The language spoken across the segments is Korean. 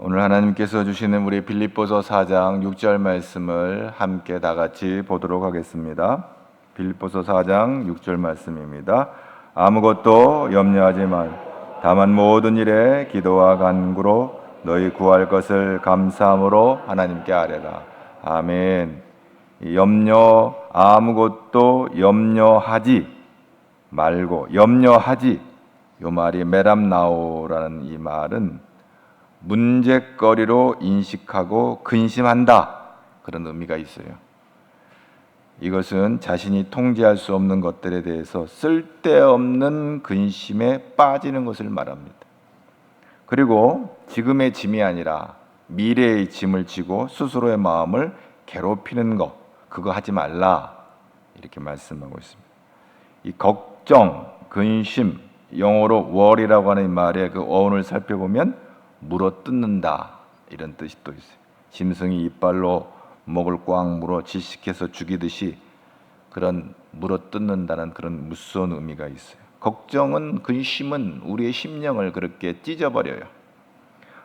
오늘 하나님께서 주시는 우리 빌립보서 4장 6절 말씀을 함께 다 같이 보도록 하겠습니다. 빌립보서 4장 6절 말씀입니다. 아무것도 염려하지 말, 다만 모든 일에 기도와 간구로 너희 구할 것을 감사함으로 하나님께 아뢰라. 아멘. 아무것도 염려하지 말고, 염려하지, 요 말이 메람나오라는 이 말은 문제거리로 인식하고 근심한다, 그런 의미가 있어요. 이것은 자신이 통제할 수 없는 것들에 대해서 쓸데없는 근심에 빠지는 것을 말합니다. 그리고 지금의 짐이 아니라 미래의 짐을 지고 스스로의 마음을 괴롭히는 것, 그거 하지 말라, 이렇게 말씀하고 있습니다. 이 걱정, 근심, 영어로 worry라고 하는 말의 그 어원을 살펴보면 물어뜯는다, 이런 뜻이 또 있어요. 짐승이 이빨로 목을 꽉 물어 질식해서 죽이듯이 그런 물어뜯는다는 그런 무서운 의미가 있어요. 걱정은, 근심은 우리의 심령을 그렇게 찢어버려요.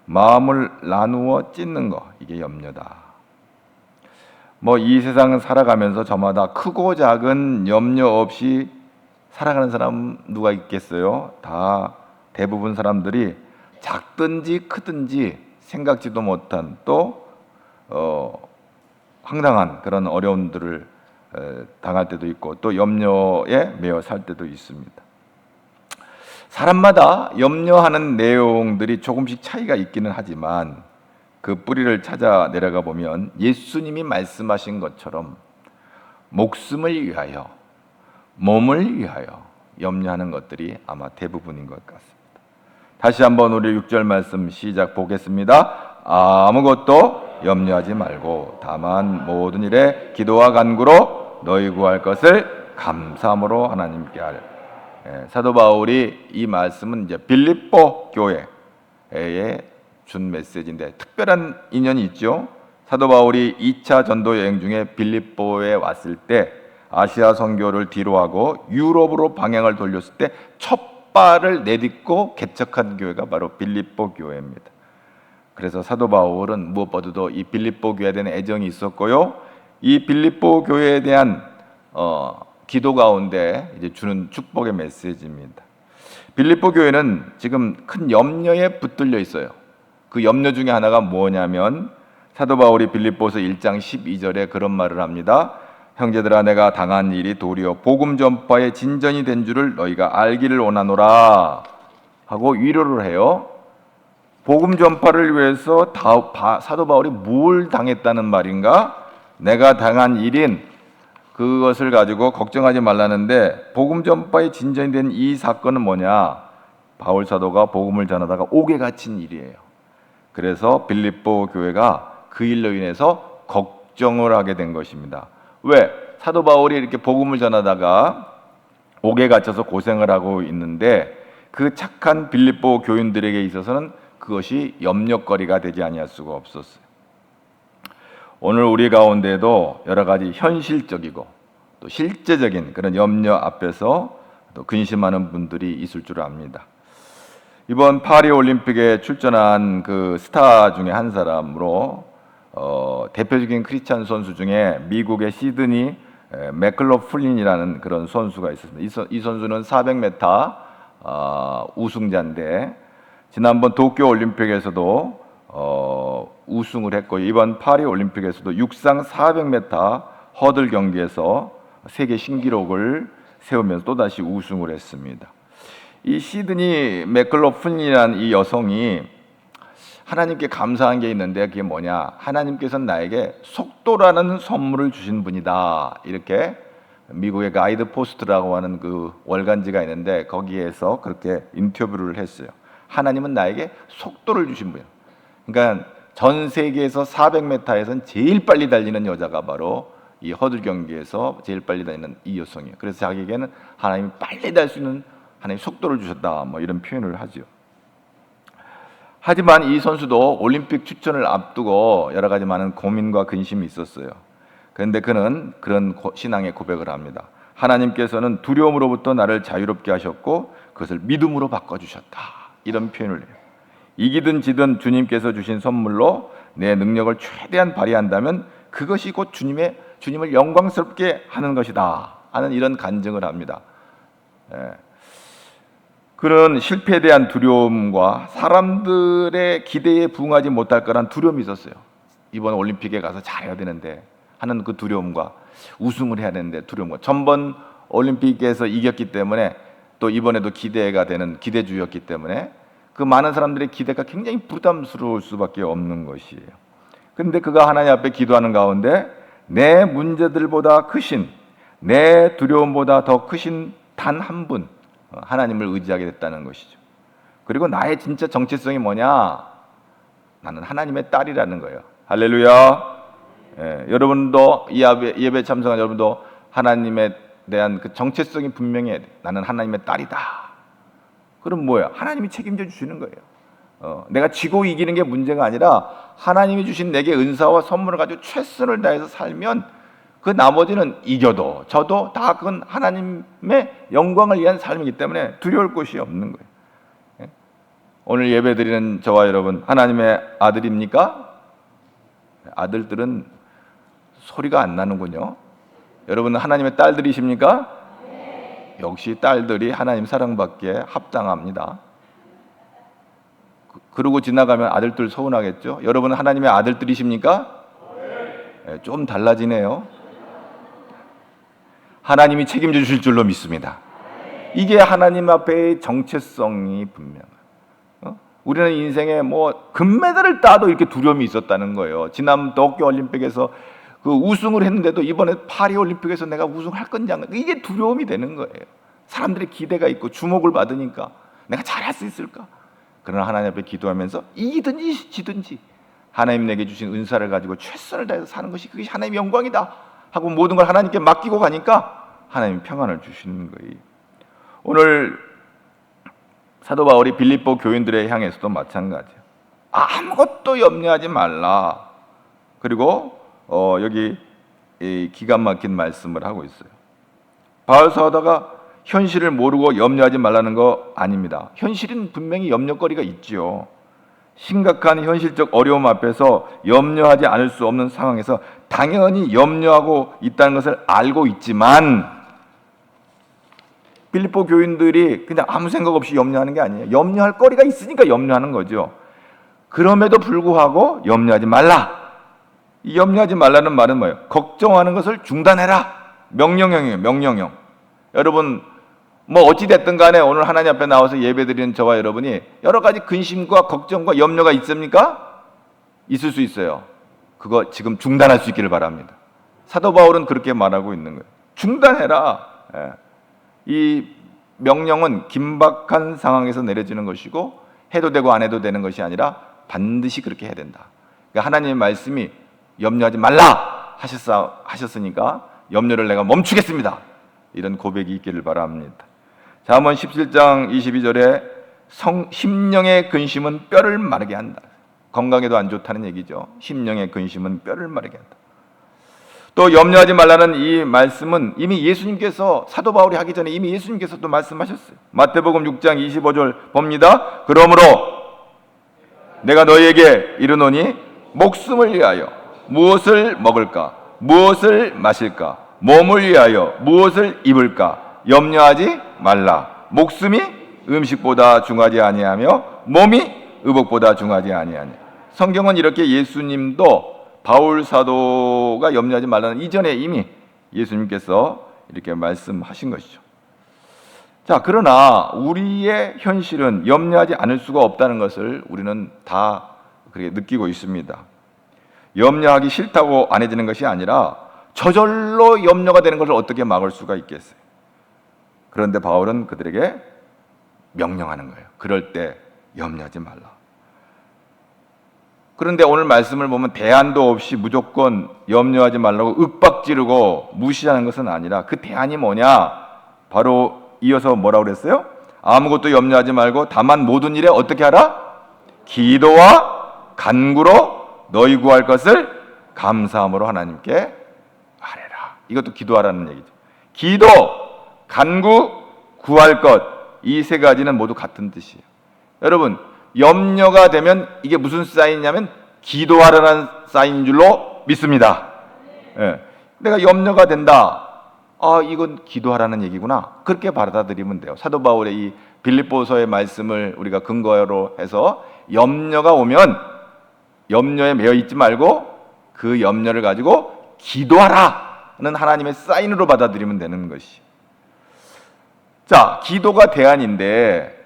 마음을 나누어 찢는 거, 이게 염려다. 이 세상은 살아가면서 저마다 크고 작은 염려 없이 살아가는 사람 누가 있겠어요? 대부분 사람들이 작든지 크든지 생각지도 못한 또 황당한 그런 어려움들을 당할 때도 있고 또 염려에 매여 살 때도 있습니다. 사람마다 염려하는 내용들이 조금씩 차이가 있기는 하지만 그 뿌리를 찾아 내려가 보면 예수님이 말씀하신 것처럼 목숨을 위하여, 몸을 위하여 염려하는 것들이 아마 대부분인 것 같습니다. 다시 한번 우리 6절 말씀 시작 보겠습니다. 아무것도 염려하지 말고 다만 모든 일에 기도와 간구로 너희 구할 것을 감사함으로 하나님께 아뢰라. 사도 바울이 이 말씀은 이제 빌립보 교회에 준 메시지인데 특별한 인연이 있죠. 사도 바울이 2차 전도 여행 중에 빌립보에 왔을 때 아시아 선교를 뒤로하고 유럽으로 방향을 돌렸을 때 첫 발을 내딛고 개척한 교회가 바로 빌립보 교회입니다. 그래서 사도 바울은 무엇보다도 이 빌립보 교회에 대한 애정이 있었고요, 이 빌립보 교회에 대한 기도 가운데 이제 주는 축복의 메시지입니다. 빌립보 교회는 지금 큰 염려에 붙들려 있어요. 그 염려 중에 하나가 뭐냐면 사도 바울이 빌립보서 1장 12절에 그런 말을 합니다. 형제들아, 내가 당한 일이 도리어 복음 전파의 진전이 된 줄을 너희가 알기를 원하노라 하고 위로를 해요. 복음 전파를 위해서 사도 바울이 뭘 당했다는 말인가? 내가 당한 일인 그것을 가지고 걱정하지 말라는데 복음 전파의 진전이 된 이 사건은 뭐냐? 바울 사도가 복음을 전하다가 옥에 갇힌 일이에요. 그래서 빌립보 교회가 그 일로 인해서 걱정을 하게 된 것입니다. 왜? 사도 바울이 이렇게 복음을 전하다가 옥에 갇혀서 고생을 하고 있는데 그 착한 빌립보 교인들에게 있어서는 그것이 염려거리가 되지 아니할 수가 없었어요. 오늘 우리 가운데도 여러 가지 현실적이고 또 실제적인 그런 염려 앞에서 또 근심하는 분들이 있을 줄 압니다. 이번 파리 올림픽에 출전한 그 스타 중에 한 사람으로 대표적인 크리스찬 선수 중에 미국의 시드니 맥클로플린이라는 그런 선수가 있었습니다. 이 선수는 400m 우승자인데 지난번 도쿄 올림픽에서도 우승을 했고 이번 파리 올림픽에서도 육상 400m 허들 경기에서 세계 신기록을 세우면서 또다시 우승을 했습니다. 이 시드니 맥클로플린이라는 이 여성이 하나님께 감사한 게 있는데 그게 뭐냐? 하나님께서는 나에게 속도라는 선물을 주신 분이다. 이렇게 미국의 가이드 포스트라고 하는 그 월간지가 있는데 거기에서 그렇게 인터뷰를 했어요. 하나님은 나에게 속도를 주신 분이야. 그러니까 전 세계에서 400m에서는 제일 빨리 달리는 여자가 바로 이 허들 경기에서 제일 빨리 달리는 이 여성이에요. 그래서 자기에게는 하나님이 빨리 달 수 있는 하나님 속도를 주셨다. 이런 표현을 하죠. 하지만 이 선수도 올림픽 출전을 앞두고 여러 가지 많은 고민과 근심이 있었어요. 그런데 그는 그런 신앙의 고백을 합니다. 하나님께서는 두려움으로부터 나를 자유롭게 하셨고 그것을 믿음으로 바꿔주셨다. 이런 표현을 해요. 이기든 지든 주님께서 주신 선물로 내 능력을 최대한 발휘한다면 그것이 곧 주님을 영광스럽게 하는 것이다 하는 이런 간증을 합니다. 그런 실패에 대한 두려움과 사람들의 기대에 부응하지 못할 거란 두려움이 있었어요. 이번 올림픽에 가서 잘해야 되는데 하는 그 두려움과 우승을 해야 되는데 두려움과 전번 올림픽에서 이겼기 때문에 또 이번에도 기대가 되는 기대주였기 때문에 그 많은 사람들의 기대가 굉장히 부담스러울 수밖에 없는 것이에요. 그런데 그가 하나님 앞에 기도하는 가운데 내 문제들보다 크신, 내 두려움보다 더 크신 단 한 분, 하나님을 의지하게 됐다는 것이죠. 그리고 나의 진짜 정체성이 뭐냐? 나는 하나님의 딸이라는 거예요. 할렐루야. 여러분도 이 예배 참석한 여러분도 하나님에 대한 그 정체성이 분명해야 돼. 나는 하나님의 딸이다. 그럼 뭐야? 하나님이 책임져 주시는 거예요. 내가 지고 이기는 게 문제가 아니라 하나님이 주신 내게 은사와 선물을 가지고 최선을 다해서 살면 그 나머지는 이겨도 저도 다 그건 하나님의 영광을 위한 삶이기 때문에 두려울 것이 없는 거예요. 오늘 예배드리는 저와 여러분 하나님의 아들입니까? 아들들은 소리가 안 나는군요. 여러분은 하나님의 딸들이십니까? 네. 역시 딸들이 하나님 사랑받기에 합당합니다. 그러고 지나가면 아들들 서운하겠죠? 여러분은 하나님의 아들들이십니까? 네, 좀 달라지네요. 하나님이 책임져 주실 줄로 믿습니다. 이게 하나님 앞에의 정체성이 분명해요. 우리는 인생에 뭐 금메달을 따도 이렇게 두려움이 있었다는 거예요. 지난 도쿄올림픽에서 그 우승을 했는데도 이번에 파리올림픽에서 내가 우승할 건지 안 건지 이게 두려움이 되는 거예요. 사람들의 기대가 있고 주목을 받으니까 내가 잘할 수 있을까? 그러나 하나님 앞에 기도하면서 이기든지 지든지 하나님 내게 주신 은사를 가지고 최선을 다해서 사는 것이 그것이 하나님의 영광이다 하고 모든 걸 하나님께 맡기고 가니까 하나님이 평안을 주시는 거예요. 오늘 사도 바울이 빌립보 교인들에 향해서도 마찬가지예요. 아무것도 염려하지 말라. 그리고 여기 기가 막힌 말씀을 하고 있어요. 바울 사도가 현실을 모르고 염려하지 말라는 거 아닙니다. 현실은 분명히 염려거리가 있지요. 심각한 현실적 어려움 앞에서 염려하지 않을 수 없는 상황에서 당연히 염려하고 있다는 것을 알고 있지만 빌립보 교인들이 그냥 아무 생각 없이 염려하는 게 아니에요. 염려할 거리가 있으니까 염려하는 거죠. 그럼에도 불구하고 염려하지 말라. 이 염려하지 말라는 말은 뭐예요? 걱정하는 것을 중단해라. 명령형이에요. 명령형. 여러분 뭐 어찌 됐든 간에 오늘 하나님 앞에 나와서 예배드리는 저와 여러분이 여러 가지 근심과 걱정과 염려가 있습니까? 있을 수 있어요. 그거 지금 중단할 수 있기를 바랍니다. 사도 바울은 그렇게 말하고 있는 거예요. 중단해라. 이 명령은 긴박한 상황에서 내려지는 것이고 해도 되고 안 해도 되는 것이 아니라 반드시 그렇게 해야 된다. 그러니까 하나님의 말씀이 염려하지 말라 하셨으니까 염려를 내가 멈추겠습니다. 이런 고백이 있기를 바랍니다. 잠언 17장 22절에 심령의 근심은 뼈를 마르게 한다. 건강에도 안 좋다는 얘기죠. 심령의 근심은 뼈를 마르게 한다. 또 염려하지 말라는 이 말씀은 이미 예수님께서 사도 바울이 하기 전에 이미 예수님께서 또 말씀하셨어요. 마태복음 6장 25절 봅니다. 그러므로 내가 너희에게 이르노니 목숨을 위하여 무엇을 먹을까? 무엇을 마실까? 몸을 위하여 무엇을 입을까? 염려하지 말라. 목숨이 음식보다 중하지 아니하며 몸이 의복보다 중하지 아니하니. 성경은 이렇게 예수님도 바울 사도가 염려하지 말라는 이전에 이미 예수님께서 이렇게 말씀하신 것이죠. 자, 그러나 우리의 현실은 염려하지 않을 수가 없다는 것을 우리는 다 그렇게 느끼고 있습니다. 염려하기 싫다고 안 해지는 것이 아니라 저절로 염려가 되는 것을 어떻게 막을 수가 있겠어요? 그런데 바울은 그들에게 명령하는 거예요. 그럴 때 염려하지 말라. 그런데 오늘 말씀을 보면 대안도 없이 무조건 염려하지 말라고 윽박지르고 무시하는 것은 아니라 그 대안이 뭐냐? 바로 이어서 뭐라고 그랬어요? 아무것도 염려하지 말고 다만 모든 일에 어떻게 하라? 기도와 간구로 너희 구할 것을 감사함으로 하나님께 아뢰라. 이것도 기도하라는 얘기죠. 기도, 간구, 구할 것, 이 세 가지는 모두 같은 뜻이에요. 여러분, 염려가 되면 이게 무슨 사인이냐면 기도하라는 사인인 줄로 믿습니다. 예. 내가 염려가 된다. 이건 기도하라는 얘기구나. 그렇게 받아들이면 돼요. 사도 바울의 이 빌립보서의 말씀을 우리가 근거로 해서 염려가 오면 염려에 매여 있지 말고 그 염려를 가지고 기도하라는 하나님의 사인으로 받아들이면 되는 것이. 자, 기도가 대안인데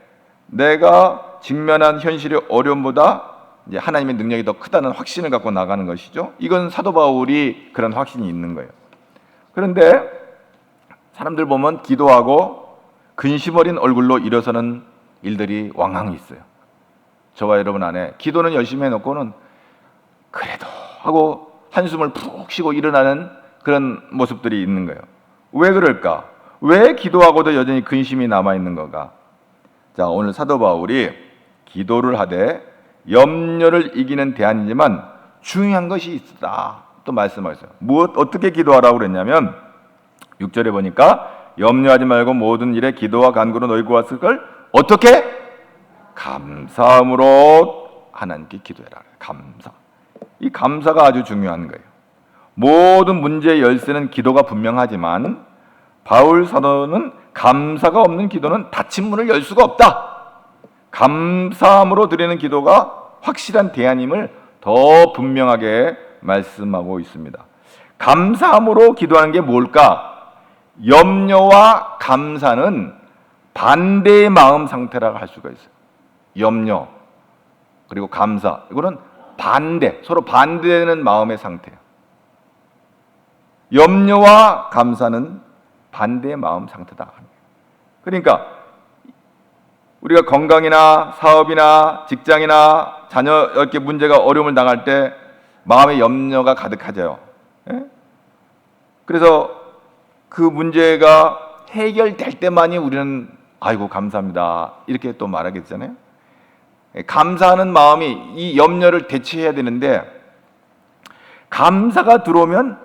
내가 직면한 현실의 어려움보다 이제 하나님의 능력이 더 크다는 확신을 갖고 나가는 것이죠. 이건 사도 바울이 그런 확신이 있는 거예요. 그런데 사람들 보면 기도하고 근심 어린 얼굴로 일어서는 일들이 왕왕 있어요. 저와 여러분 안에 기도는 열심히 해놓고는 그래도 하고 한숨을 푹 쉬고 일어나는 그런 모습들이 있는 거예요. 왜 그럴까? 왜 기도하고도 여전히 근심이 남아있는 건가? 자, 오늘 사도 바울이 기도를 하되 염려를 이기는 대안이지만 중요한 것이 있다 또 말씀하셨어요. 어떻게 기도하라고 그랬냐면 6절에 보니까 염려하지 말고 모든 일에 기도와 간구로 너희 구하실 걸 어떻게? 감사함으로 하나님께 기도해라. 감사. 이 감사가 아주 중요한 거예요. 모든 문제의 열쇠는 기도가 분명하지만 바울 사도는 감사가 없는 기도는 닫힌 문을 열 수가 없다. 감사함으로 드리는 기도가 확실한 대안임을 더 분명하게 말씀하고 있습니다. 감사함으로 기도하는 게 뭘까? 염려와 감사는 반대의 마음 상태라고 할 수가 있어요. 염려 그리고 감사, 이거는 반대, 서로 반대되는 마음의 상태예요. 염려와 감사는 반대의 마음 상태다. 그러니까 우리가 건강이나 사업이나 직장이나 자녀 이렇게 문제가 어려움을 당할 때 마음의 염려가 가득하죠. 예? 그래서 그 문제가 해결될 때만이 우리는 아이고 감사합니다 이렇게 또 말하겠잖아요. 감사하는 마음이 이 염려를 대체해야 되는데 감사가 들어오면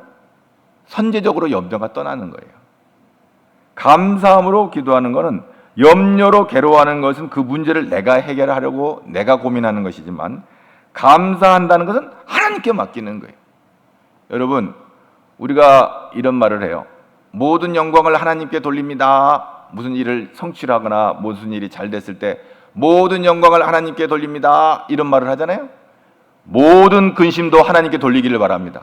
선제적으로 염려가 떠나는 거예요. 감사함으로 기도하는 것은 염려로 괴로워하는 것은 그 문제를 내가 해결하려고 내가 고민하는 것이지만 감사한다는 것은 하나님께 맡기는 거예요. 여러분, 우리가 이런 말을 해요. 모든 영광을 하나님께 돌립니다. 무슨 일을 성취하거나 무슨 일이 잘 됐을 때 모든 영광을 하나님께 돌립니다. 이런 말을 하잖아요. 모든 근심도 하나님께 돌리기를 바랍니다.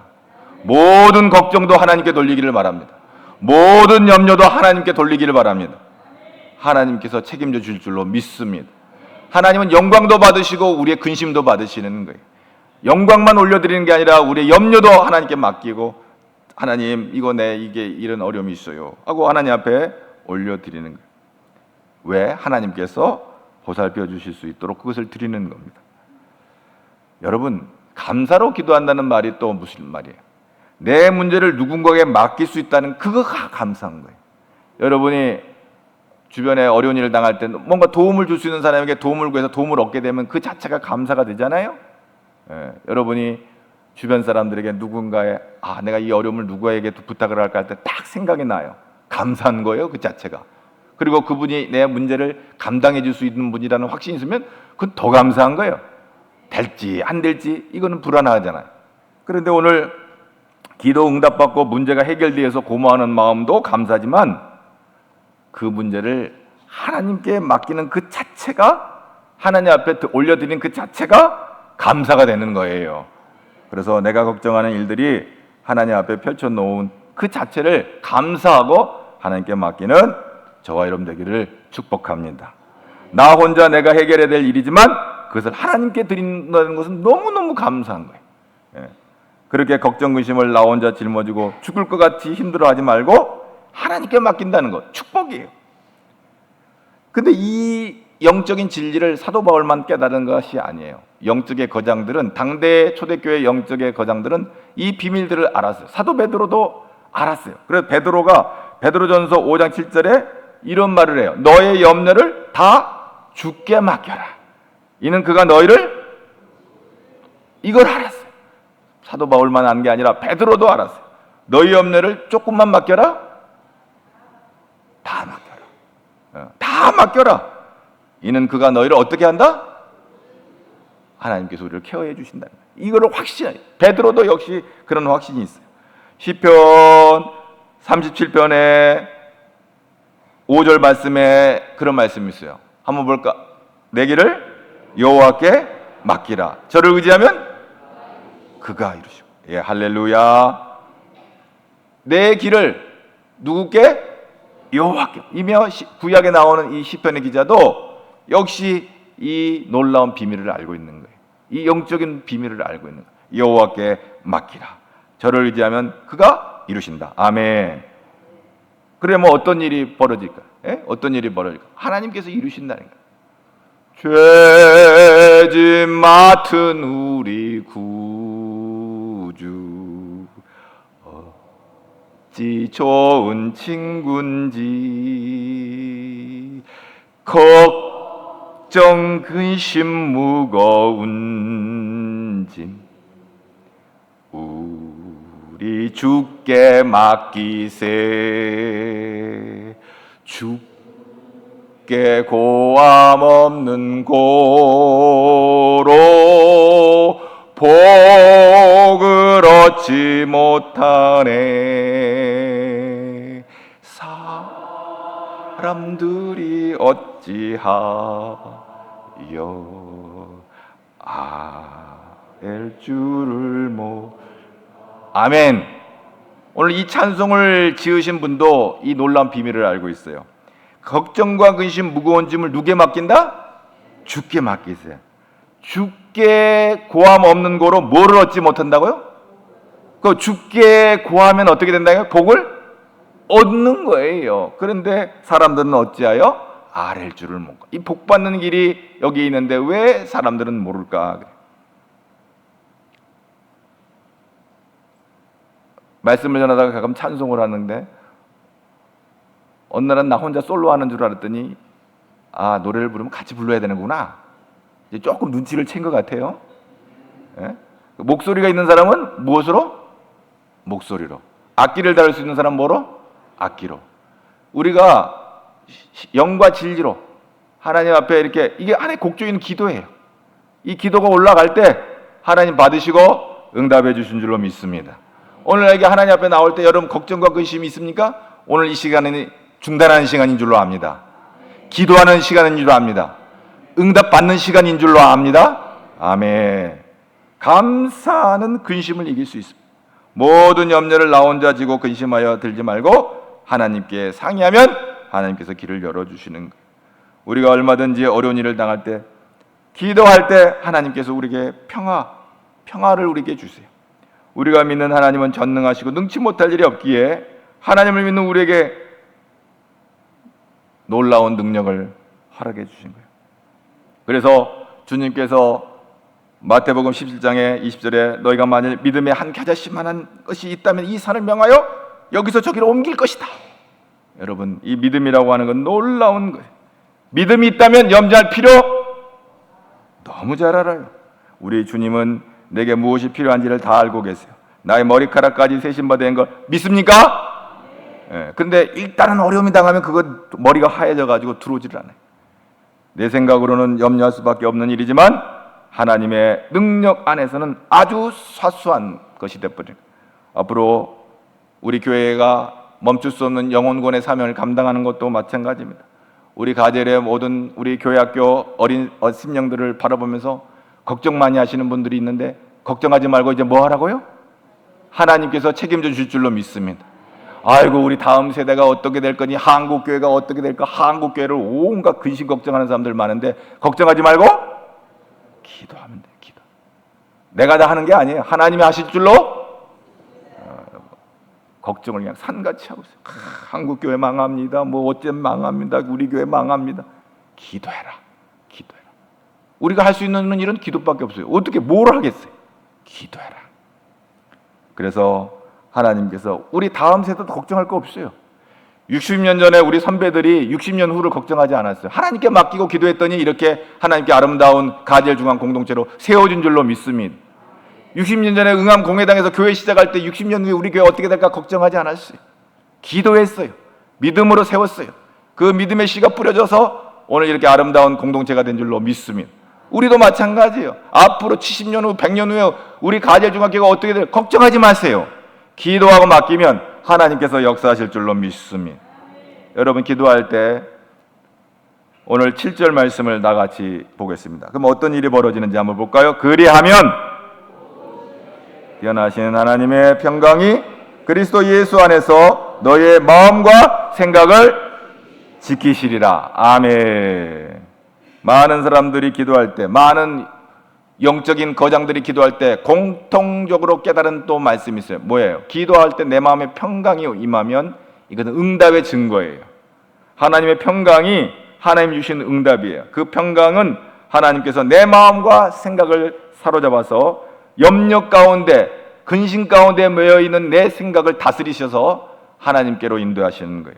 모든 걱정도 하나님께 돌리기를 바랍니다. 모든 염려도 하나님께 돌리기를 바랍니다. 하나님께서 책임져 줄 줄로 믿습니다. 하나님은 영광도 받으시고 우리의 근심도 받으시는 거예요. 영광만 올려드리는 게 아니라 우리의 염려도 하나님께 맡기고 하나님 이게 이런 어려움이 있어요 하고 하나님 앞에 올려드리는 거예요. 왜? 하나님께서 보살펴 주실 수 있도록 그것을 드리는 겁니다. 여러분, 감사로 기도한다는 말이 또 무슨 말이에요? 내 문제를 누군가에게 맡길 수 있다는 그거가 감사한 거예요. 여러분이 주변에 어려운 일을 당할 때 뭔가 도움을 줄 수 있는 사람에게 도움을 구해서 도움을 얻게 되면 그 자체가 감사가 되잖아요. 여러분이 주변 사람들에게 누군가의 내가 이 어려움을 누구에게 부탁을 할까 할 때 딱 생각이 나요. 감사한 거예요, 그 자체가. 그리고 그분이 내 문제를 감당해 줄 수 있는 분이라는 확신이 있으면 그건 더 감사한 거예요. 될지 안 될지 이거는 불안하잖아요. 그런데 오늘 기도 응답받고 문제가 해결되어서 고마워하는 마음도 감사하지만 그 문제를 하나님께 맡기는 그 자체가, 하나님 앞에 올려드리는 그 자체가 감사가 되는 거예요. 그래서 내가 걱정하는 일들이 하나님 앞에 펼쳐놓은 그 자체를 감사하고 하나님께 맡기는 저와 여러분 되기를 축복합니다. 나 혼자 내가 해결해야 될 일이지만 그것을 하나님께 드린다는 것은 너무너무 감사한 거예요. 그렇게 걱정 근심을 나 혼자 짊어지고 죽을 것 같이 힘들어하지 말고 하나님께 맡긴다는 것, 축복이에요. 근데 이 영적인 진리를 사도 바울만 깨달은 것이 아니에요. 영적의 거장들은, 당대 초대교회 영적의 거장들은 이 비밀들을 알았어요. 사도 베드로도 알았어요. 그래서 베드로가 베드로전서 5장 7절에 이런 말을 해요. 너의 염려를 다 주께 맡겨라. 이는 그가 너희를, 이걸 알았어요. 사도 바울만 안 게 아니라 베드로도 알았어요. 너희 염려를 조금만 맡겨라. 다 맡겨라. 다 맡겨라. 이는 그가 너희를 어떻게 한다? 하나님께서 우리를 케어해 주신다는 거예요. 이거를 확신해요. 베드로도 역시 그런 확신이 있어요. 시편 37편에 5절 말씀에 그런 말씀이 있어요. 한번 볼까? 내 길을 여호와께 맡기라. 저를 의지하면 그가 이루시고. 예, 할렐루야. 내 길을 누구께? 여호와께. 이미 구약에 나오는 이 시편의 기자도 역시 이 놀라운 비밀을 알고 있는 거예요. 이 영적인 비밀을 알고 있는 거예요. 여호와께 맡기라. 저를 의지하면 그가 이루신다. 아멘. 그래 뭐 어떤 일이 벌어질까? 예? 어떤 일이 벌어질까? 하나님께서 이루신다는 거예요. 죄짐 맡은 우리 구주 어찌 좋은 친군지 걱정 근심 무거운 짐 우리 주께 맡기세. 주께 고함 없는 고로 복을 얻지 못하네. 사람들이 어찌하여 알 줄을 모. 아멘. 오늘 이 찬송을 지으신 분도 이 놀라운 비밀을 알고 있어요. 걱정과 근심 무거운 짐을 누구에 맡긴다? 주께 맡기세요. 주께 고함 없는 고로 뭐를 얻지 못한다고요? 그 주께 고하면 어떻게 된다고요? 복을 얻는 거예요. 그런데 사람들은 어찌하여 아랠 줄을 모르고. 이 복 받는 길이 여기 있는데 왜 사람들은 모를까? 말씀을 전하다가 가끔 찬송을 하는데 어느 날은 나 혼자 솔로 하는 줄 알았더니 아, 노래를 부르면 같이 불러야 되는구나. 이제 조금 눈치를 챈 것 같아요. 예? 목소리가 있는 사람은 무엇으로? 목소리로. 악기를 다룰 수 있는 사람은 뭐로? 악기로. 우리가 영과 진리로 하나님 앞에 이렇게, 이게 하나의 곡조인 기도예요. 이 기도가 올라갈 때 하나님 받으시고 응답해 주신 줄로 믿습니다. 오늘 이게 하나님 앞에 나올 때 여러분 걱정과 근심이 있습니까? 오늘 이 시간은 중단하는 시간인 줄로 압니다. 기도하는 시간인 줄로 압니다. 응답 받는 시간인 줄로 압니다. 아멘. 감사하는 근심을 이길 수 있습니다. 모든 염려를 나 혼자 지고 근심하여 들지 말고 하나님께 상의하면 하나님께서 길을 열어주시는 거예요. 우리가 얼마든지 어려운 일을 당할 때, 기도할 때 하나님께서 우리에게 평화를 우리에게 주세요. 우리가 믿는 하나님은 전능하시고 능치 못할 일이 없기에 하나님을 믿는 우리에게 놀라운 능력을 허락해 주신 거예요. 그래서 주님께서 마태복음 17장에 20절에 너희가 만일 믿음의 한 겨자씨만한 것이 있다면 이 산을 명하여 여기서 저기로 옮길 것이다. 여러분, 이 믿음이라고 하는 건 놀라운 거예요. 믿음이 있다면 염려할 필요 너무 잘 알아요. 우리 주님은 내게 무엇이 필요한지를 다 알고 계세요. 나의 머리카락까지 세심받은 걸 믿습니까? 예, 근데 일단은 어려움이 당하면 그거 머리가 하얘져 가지고 들어오지를 않아요. 내 생각으로는 염려할 수밖에 없는 일이지만 하나님의 능력 안에서는 아주 사소한 것이 되어버려요. 앞으로 우리 교회가 멈출 수 없는 영혼권의 사명을 감당하는 것도 마찬가지입니다. 우리 가젤의 모든 우리 교회학교 어린 심령들을 바라보면서 걱정 많이 하시는 분들이 있는데 걱정하지 말고 이제 뭐 하라고요? 하나님께서 책임져 주실 줄로 믿습니다. 아이고, 우리 다음 세대가 어떻게 될 거니, 한국교회가 어떻게 될까, 한국교회를 온갖 근심 걱정하는 사람들 많은데 걱정하지 말고 기도하면 돼. 기도. 내가 다 하는 게 아니에요. 하나님이 하실 줄로 걱정을 그냥 산같이 하고 있어요. 한국교회 망합니다. 뭐 어째 망합니다. 우리 교회 망합니다. 기도해라. 기도해라. 우리가 할 수 있는 일은 기도밖에 없어요. 어떻게 뭘 하겠어요? 기도해라. 그래서 하나님께서 우리 다음 세대도 걱정할 거 없어요. 60년 전에 우리 선배들이 60년 후를 걱정하지 않았어요. 하나님께 맡기고 기도했더니 이렇게 하나님께 아름다운 가젤 중앙 공동체로 세워진 줄로 믿습니다. 60년 전에 응암 공회당에서 교회 시작할 때 60년 후에 우리 교회 어떻게 될까 걱정하지 않았어요. 기도했어요. 믿음으로 세웠어요. 그 믿음의 씨가 뿌려져서 오늘 이렇게 아름다운 공동체가 된 줄로 믿습니다. 우리도 마찬가지예요. 앞으로 70년 후, 100년 후에 우리 가제중학교가 어떻게 될 걱정하지 마세요. 기도하고 맡기면 하나님께서 역사하실 줄로 믿습니다. 여러분, 기도할 때 오늘 7절 말씀을 다 같이 보겠습니다. 그럼 어떤 일이 벌어지는지 한번 볼까요? 그리하면 뛰어나신 하나님의 평강이 그리스도 예수 안에서 너의 마음과 생각을 지키시리라. 아멘. 많은 사람들이 기도할 때, 많은 영적인 거장들이 기도할 때 공통적으로 깨달은 또 말씀이 있어요. 뭐예요? 기도할 때 내 마음에 평강이 임하면 이것은 응답의 증거예요. 하나님의 평강이 하나님 주신 응답이에요. 그 평강은 하나님께서 내 마음과 생각을 사로잡아서 염려 가운데, 근심 가운데 매여 있는 내 생각을 다스리셔서 하나님께로 인도하시는 거예요.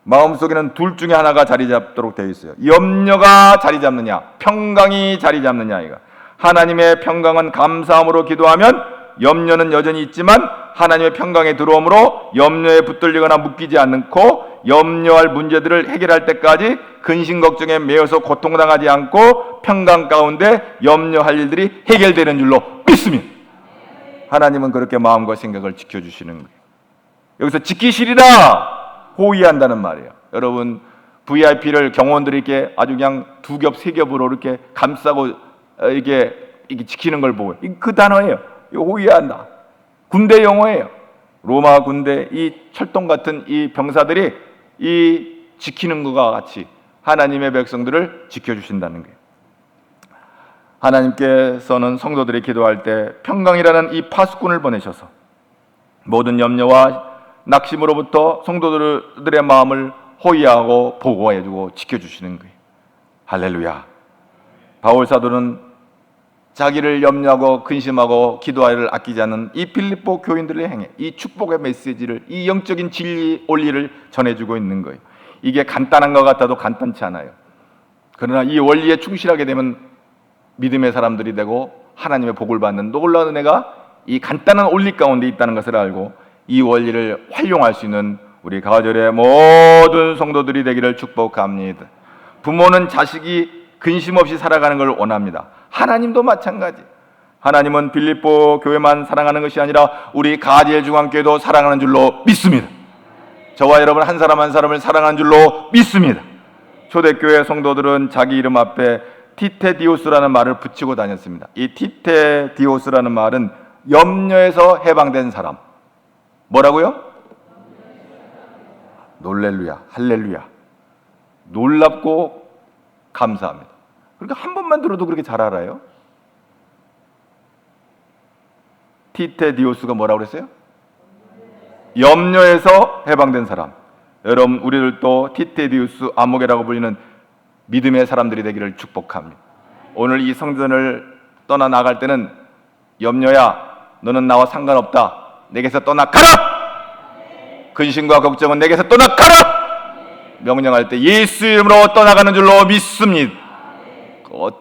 마음속에는 둘 중에 하나가 자리 잡도록 되어 있어요. 염려가 자리 잡느냐, 평강이 자리 잡느냐. 이거. 하나님의 평강은 감사함으로 기도하면 염려는 여전히 있지만 하나님의 평강에 들어옴으로 염려에 붙들리거나 묶이지 않고 염려할 문제들을 해결할 때까지 근심 걱정에 매여서 고통당하지 않고 평강 가운데 염려할 일들이 해결되는 줄로 믿습니다. 하나님은 그렇게 마음과 생각을 지켜주시는 거예요. 여기서 지키시리라 호의한다는 말이에요. 여러분, VIP를 경호원들이 이렇게 아주 그냥 두 겹, 세 겹으로 이렇게 감싸고 이게 지키는 걸 보고, 그 단어예요. 호의한다. 군대 용어예요. 로마 군대 이 철동 같은 이 병사들이 이 지키는 것과 같이 하나님의 백성들을 지켜주신다는 거예요. 하나님께서는 성도들이 기도할 때 평강이라는 이 파수꾼을 보내셔서 모든 염려와 낙심으로부터 성도들의 마음을 호의하고 보호해주고 지켜주시는 거예요. 할렐루야. 바울 사도는 자기를 염려하고 근심하고 기도하기를 아끼지 않는 이 빌립보 교인들의 행해, 이 축복의 메시지를, 이 영적인 진리 원리를 전해주고 있는 거예요. 이게 간단한 것 같아도 간단치 않아요. 그러나 이 원리에 충실하게 되면 믿음의 사람들이 되고 하나님의 복을 받는 놀라운 은혜가 이 간단한 원리 가운데 있다는 것을 알고 이 원리를 활용할 수 있는 우리 가절의 모든 성도들이 되기를 축복합니다. 부모는 자식이 근심 없이 살아가는 걸 원합니다. 하나님도 마찬가지. 하나님은 빌립보 교회만 사랑하는 것이 아니라 우리 가디엘 중앙교회도 사랑하는 줄로 믿습니다. 저와 여러분 한 사람 한 사람을 사랑하는 줄로 믿습니다. 초대교회 성도들은 자기 이름 앞에 티테디오스라는 말을 붙이고 다녔습니다. 이 티테디오스라는 말은 염려에서 해방된 사람. 뭐라고요? 놀렐루야, 할렐루야. 놀랍고 감사합니다. 그러니까 한 번만 들어도 그렇게 잘 알아요. 티테디오스가 뭐라고 그랬어요? 염려에서 해방된 사람. 여러분, 우리들도 티테디우스 아모게라고 불리는 믿음의 사람들이 되기를 축복합니다. 오늘 이 성전을 떠나 나갈 때는 염려야, 너는 나와 상관없다. 내게서 떠나가라! 근심과 걱정은 내게서 떠나가라! 명령할 때 예수 이름으로 떠나가는 줄로 믿습니다.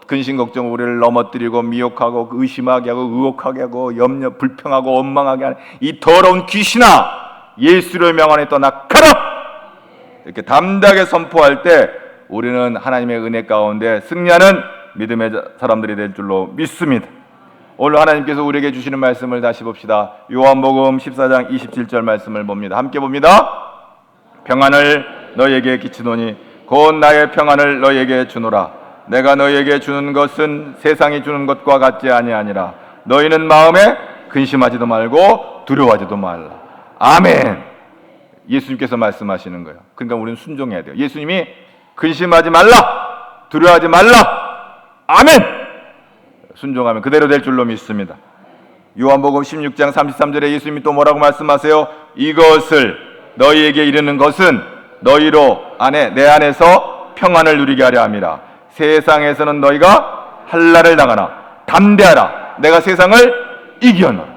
근심 걱정 우리를 넘어뜨리고 미혹하고 의심하게 하고 의혹하게 하고 염려 불평하고 원망하게 하는 이 더러운 귀신아, 예수의 명 안에 떠나가라! 이렇게 담대하게 선포할 때 우리는 하나님의 은혜 가운데 승리하는 믿음의 사람들이 될 줄로 믿습니다. 오늘 하나님께서 우리에게 주시는 말씀을 다시 봅시다. 요한복음 14장 27절 말씀을 봅니다. 함께 봅니다. 평안을 너희에게 끼치노니 곧 나의 평안을 너희에게 주노라. 내가 너희에게 주는 것은 세상이 주는 것과 같지 아니하니라. 너희는 마음에 근심하지도 말고 두려워하지도 말라. 아멘. 예수님께서 말씀하시는 거예요. 그러니까 우리는 순종해야 돼요. 예수님이 근심하지 말라, 두려워하지 말라. 아멘. 순종하면 그대로 될 줄로 믿습니다. 요한복음 16장 33절에 예수님이 또 뭐라고 말씀하세요? 이것을 너희에게 이르는 것은 너희로 내 안에서 평안을 누리게 하려 함이라. 세상에서는 너희가 한날을 당하나 담대하라. 내가 세상을 이기었노라.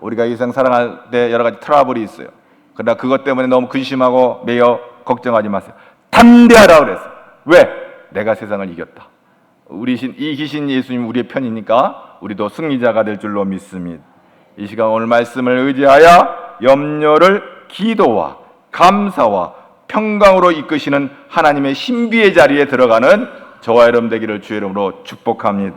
우리가 이 세상 살아갈 때 여러 가지 트러블이 있어요. 그러나 그것 때문에 너무 근심하고 매여 걱정하지 마세요. 담대하라 그랬어요. 왜? 내가 세상을 이겼다. 이기신 예수님 우리의 편이니까 우리도 승리자가 될 줄로 믿습니다. 이 시간 오늘 말씀을 의지하여 염려를 기도와 감사와 평강으로 이끄시는 하나님의 신비의 자리에 들어가는 저와 여러분 되기를 주의 이름으로 축복합니다.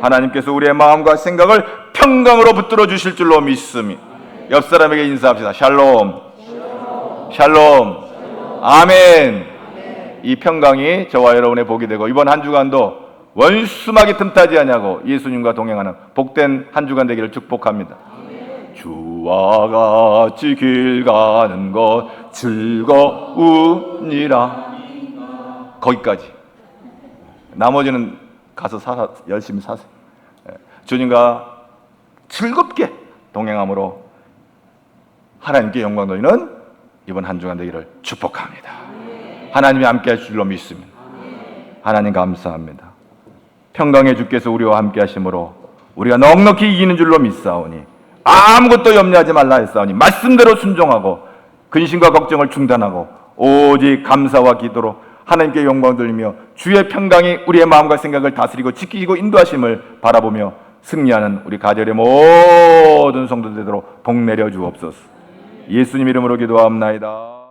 하나님께서 우리의 마음과 생각을 평강으로 붙들어 주실 줄로 믿습니다. 옆 사람에게 인사합시다. 샬롬. 샬롬. 아멘. 이 평강이 저와 여러분의 복이 되고 이번 한 주간도 원수막이 틈타지 않냐고 예수님과 동행하는 복된 한 주간 되기를 축복합니다. 주와 같이 길 가는 것 즐거우니라. 거기까지. 나머지는 가서 열심히 사세요. 주님과 즐겁게 동행함으로 하나님께 영광 돌리는 이번 한 주간 되기를 축복합니다. 하나님이 함께 하실 줄로 믿습니다. 하나님 감사합니다. 평강의 주께서 우리와 함께 하심으로 우리가 넉넉히 이기는 줄로 믿사오니 아무것도 염려하지 말라 했사오니 말씀대로 순종하고 근심과 걱정을 중단하고 오직 감사와 기도로 하나님께 영광 돌리며 주의 평강이 우리의 마음과 생각을 다스리고 지키시고 인도하심을 바라보며 승리하는 우리 가절의 모든 성도들 되도록 복 내려 주옵소서. 예수님 이름으로 기도합나이다.